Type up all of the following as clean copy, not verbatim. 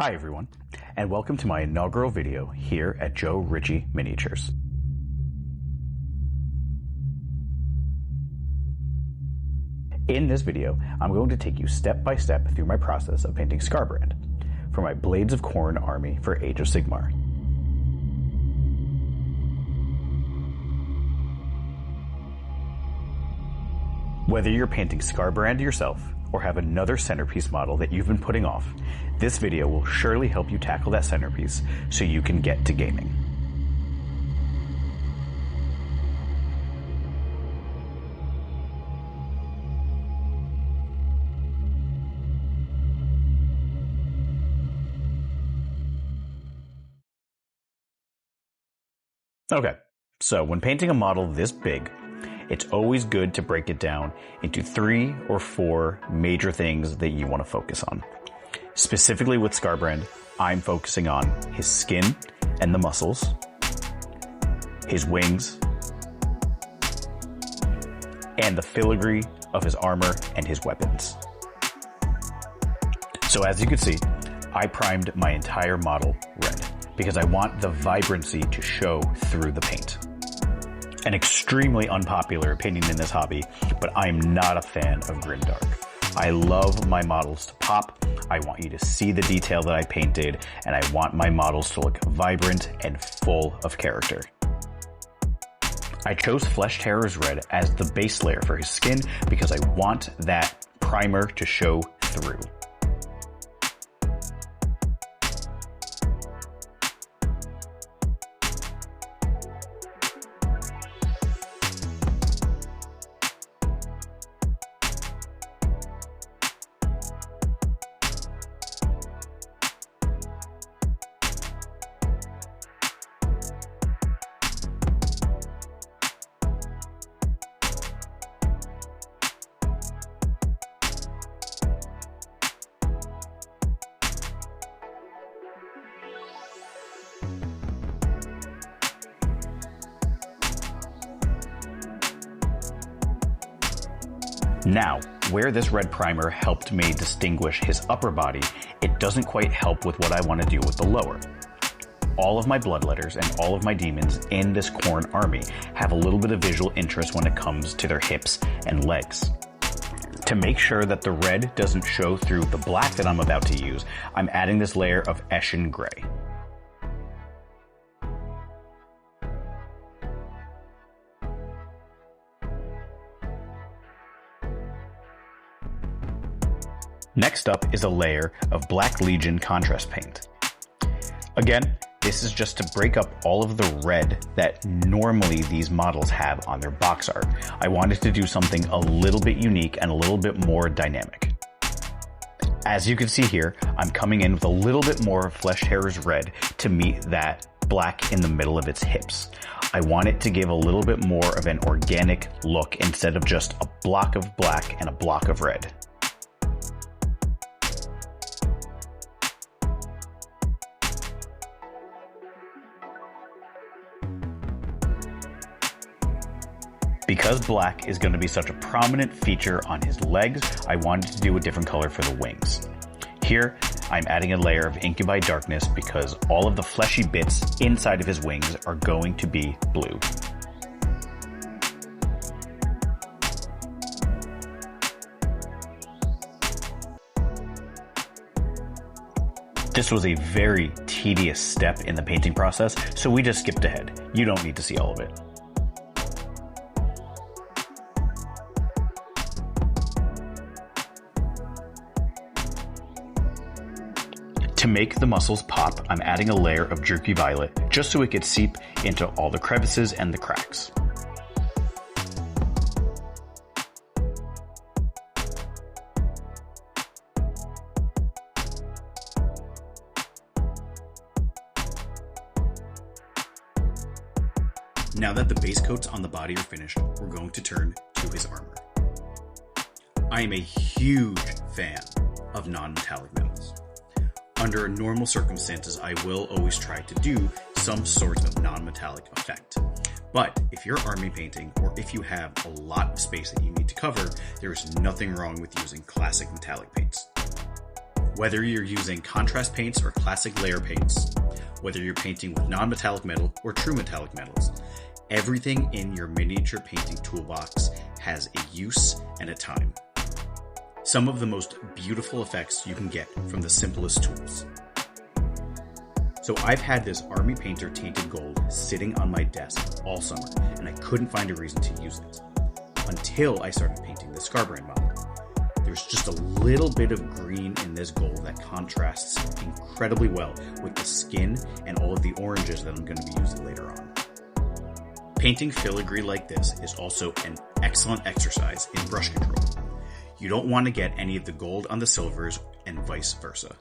Hi everyone, and welcome to my inaugural video here at Joe Ritchie Miniatures. In this video, I'm going to take you step by step through my process of painting Skarbrand for my Blades of Khorne army for Age of Sigmar. Whether you're painting Skarbrand yourself or have another centerpiece model that you've been putting off, this video will surely help you tackle that centerpiece so you can get to gaming. Okay, so when painting a model this big, it's always good to break it down into 3 or 4 major things that you want to focus on. Specifically with Skarbrand, I'm focusing on his skin and the muscles, his wings, and the filigree of his armor and his weapons. So as you can see, I primed my entire model red because I want the vibrancy to show through the paint. An extremely unpopular opinion in this hobby, but I'm not a fan of grimdark. I love my models to pop, I want you to see the detail that I painted, and I want my models to look vibrant and full of character. I chose Flesh Terror's Red as the base layer for his skin because I want that primer to show through. Now, where this red primer helped me distinguish his upper body, it doesn't quite help with what I want to do with the lower. All of my bloodletters and all of my demons in this Khorne army have a little bit of visual interest when it comes to their hips and legs. To make sure that the red doesn't show through the black that I'm about to use, I'm adding this layer of Eshin Gray. Next up is a layer of Black Legion contrast paint. Again, this is just to break up all of the red that normally these models have on their box art. I wanted to do something a little bit unique and a little bit more dynamic. As you can see here, I'm coming in with a little bit more Flesh Terror's Red to meet that black in the middle of its hips. I want it to give a little bit more of an organic look instead of just a block of black and a block of red. Because black is going to be such a prominent feature on his legs, I wanted to do a different color for the wings. Here, I'm adding a layer of Incubi Darkness because all of the fleshy bits inside of his wings are going to be blue. This was a very tedious step in the painting process, so we just skipped ahead. You don't need to see all of it. To make the muscles pop, I'm adding a layer of Jerky Violet just so it could seep into all the crevices and the cracks. Now that the base coats on the body are finished, we're going to turn to his armor. I am a huge fan of non-metallic metals. Under normal circumstances, I will always try to do some sort of non-metallic effect. But if you're army painting, or if you have a lot of space that you need to cover, there is nothing wrong with using classic metallic paints. Whether you're using contrast paints or classic layer paints, whether you're painting with non-metallic metal or true metallic metals, everything in your miniature painting toolbox has a use and a time. Some of the most beautiful effects you can get from the simplest tools. So I've had this Army Painter Tainted Gold sitting on my desk all summer, and I couldn't find a reason to use it until I started painting the Skarbrand model. There's just a little bit of green in this gold that contrasts incredibly well with the skin and all of the oranges that I'm going to be using later on. Painting filigree like this is also an excellent exercise in brush control. You don't want to get any of the gold on the silvers and vice versa.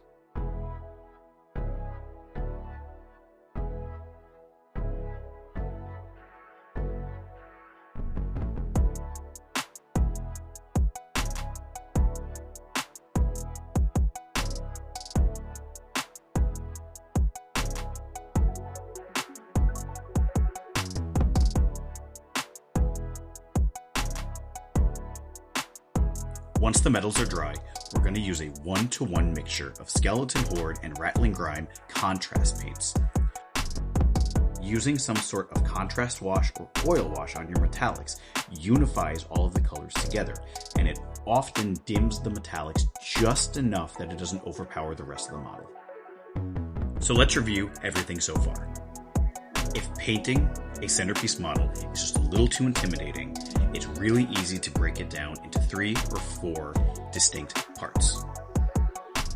Once the metals are dry, we're going to use a 1-to-1 mixture of Skeleton Horde and Rattling Grime contrast paints. Using some sort of contrast wash or oil wash on your metallics unifies all of the colors together, and it often dims the metallics just enough that it doesn't overpower the rest of the model. So let's review everything so far. If painting a centerpiece model is just a little too intimidating, it's really easy to break it down into 3 or 4 distinct parts.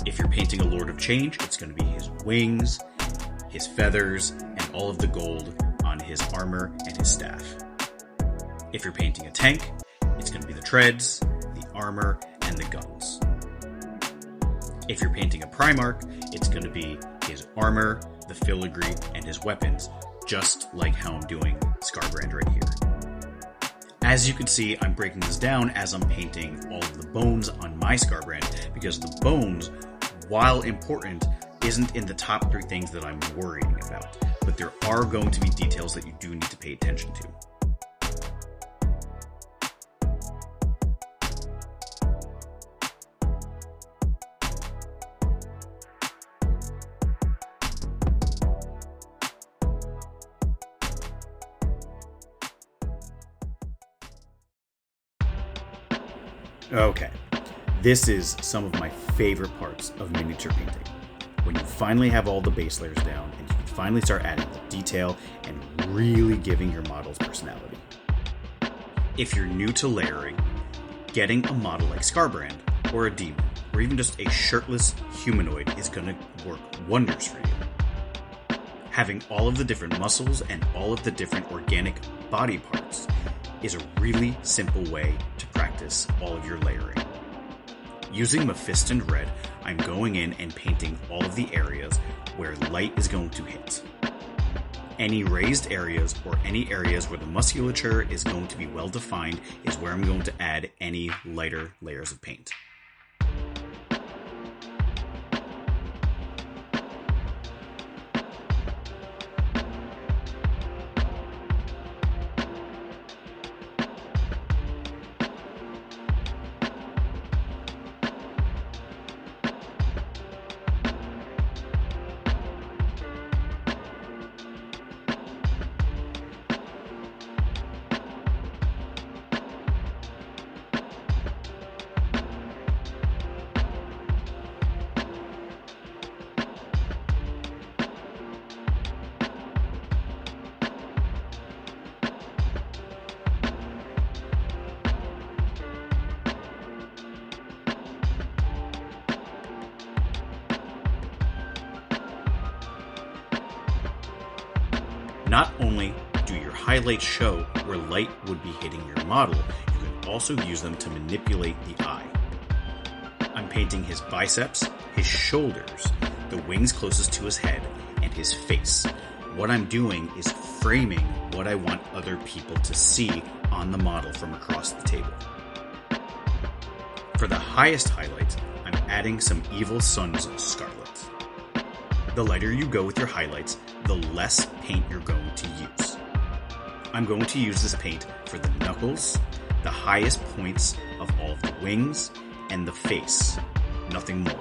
If you're painting a Lord of Change, it's going to be his wings, his feathers, and all of the gold on his armor and his staff. If you're painting a tank, it's going to be the treads, the armor, and the guns. If you're painting a Primarch, it's going to be his armor, the filigree, and his weapons, just like how I'm doing Skarbrand right here. As you can see, I'm breaking this down as I'm painting all of the bones on my Skarbrand, because the bones, while important, isn't in the top 3 things that I'm worrying about, but there are going to be details that you do need to pay attention to. Okay, this is some of my favorite parts of miniature painting. When you finally have all the base layers down and you can finally start adding the detail and really giving your models personality. If you're new to layering, getting a model like Skarbrand, or a demon, or even just a shirtless humanoid is going to work wonders for you. Having all of the different muscles and all of the different organic body parts is a really simple way to practice all of your layering. Using Mephiston Red, I'm going in and painting all of the areas where light is going to hit. Any raised areas or any areas where the musculature is going to be well defined is where I'm going to add any lighter layers of paint. Not only do your highlights show where light would be hitting your model, you can also use them to manipulate the eye. I'm painting his biceps, his shoulders, the wings closest to his head, and his face. What I'm doing is framing what I want other people to see on the model from across the table. For the highest highlights, I'm adding some Evil Sun's Scarlet. The lighter you go with your highlights, the less paint you're going to use. I'm going to use this paint for the knuckles, the highest points of all of the wings, and the face, nothing more.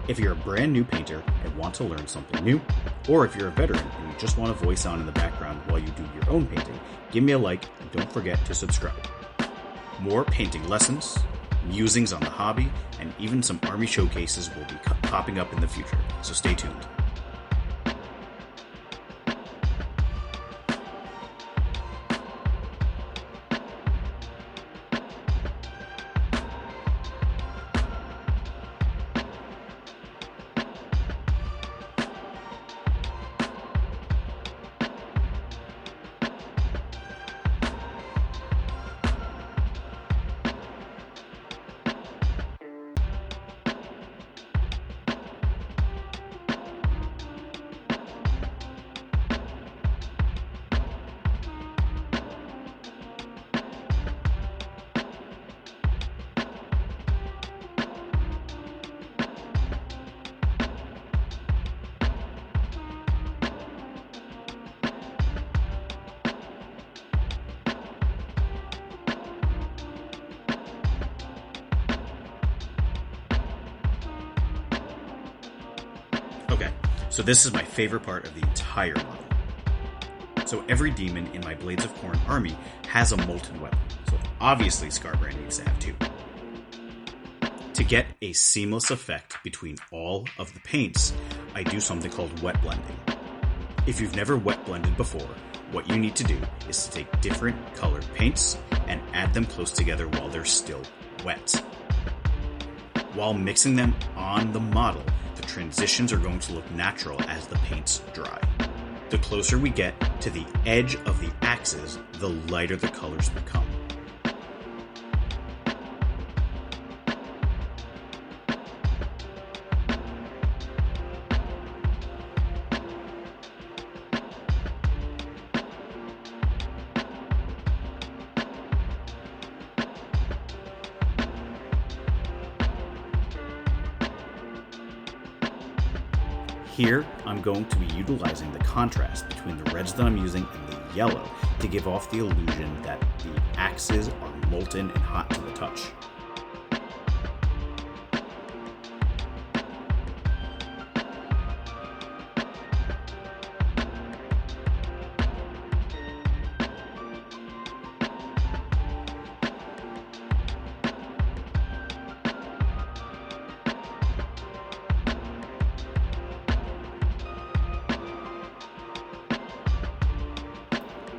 If you're a brand new painter and want to learn something new, or if you're a veteran and you just want a voice on in the background while you do your own painting, give me a like and don't forget to subscribe. More painting lessons, musings on the hobby, and even some army showcases will be popping up in the future, so stay tuned. Okay, so this is my favorite part of the entire model. So every demon in my Blades of Khorne army has a molten weapon, so obviously Skarbrand needs to have two. To get a seamless effect between all of the paints, I do something called wet blending. If you've never wet blended before, what you need to do is to take different colored paints and add them close together while they're still wet. While mixing them on the model, the transitions are going to look natural as the paints dry. The closer we get to the edge of the axes, the lighter the colors become. Here, I'm going to be utilizing the contrast between the reds that I'm using and the yellow to give off the illusion that the axes are molten and hot to the touch.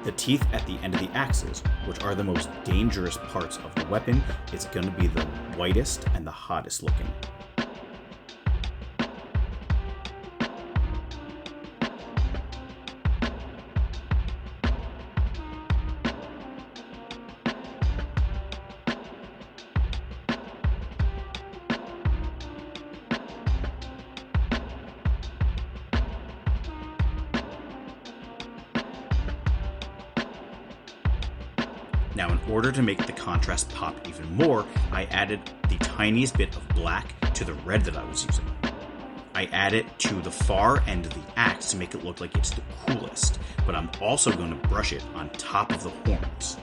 The teeth at the end of the axes, which are the most dangerous parts of the weapon, is going to be the whitest and the hottest looking. Now, in order to make the contrast pop even more, I added the tiniest bit of black to the red that I was using. I add it to the far end of the axe to make it look like it's the coolest, but I'm also going to brush it on top of the horns.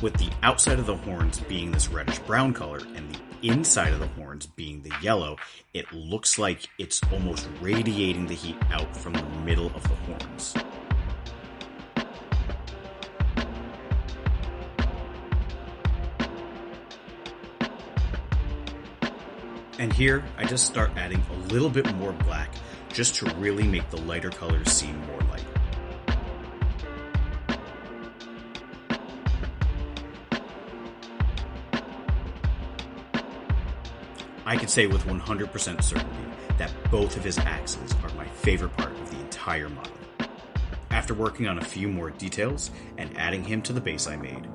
With the outside of the horns being this reddish brown color and the inside of the horns being the yellow, it looks like it's almost radiating the heat out from the middle of the horns. And here, I just start adding a little bit more black just to really make the lighter colors seem more light. I can say with 100% certainty that both of his axes are my favorite part of the entire model. After working on a few more details and adding him to the base I made,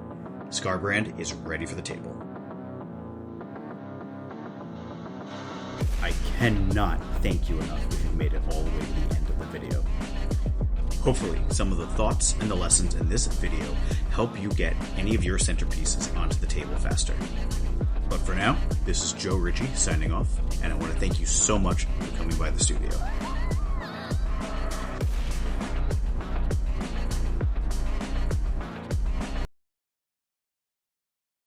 Skarbrand is ready for the table. I cannot thank you enough if you've made it all the way to the end of the video. Hopefully, some of the thoughts and the lessons in this video help you get any of your centerpieces onto the table faster. But for now, this is Joe Ritchie signing off, and I want to thank you so much for coming by the studio.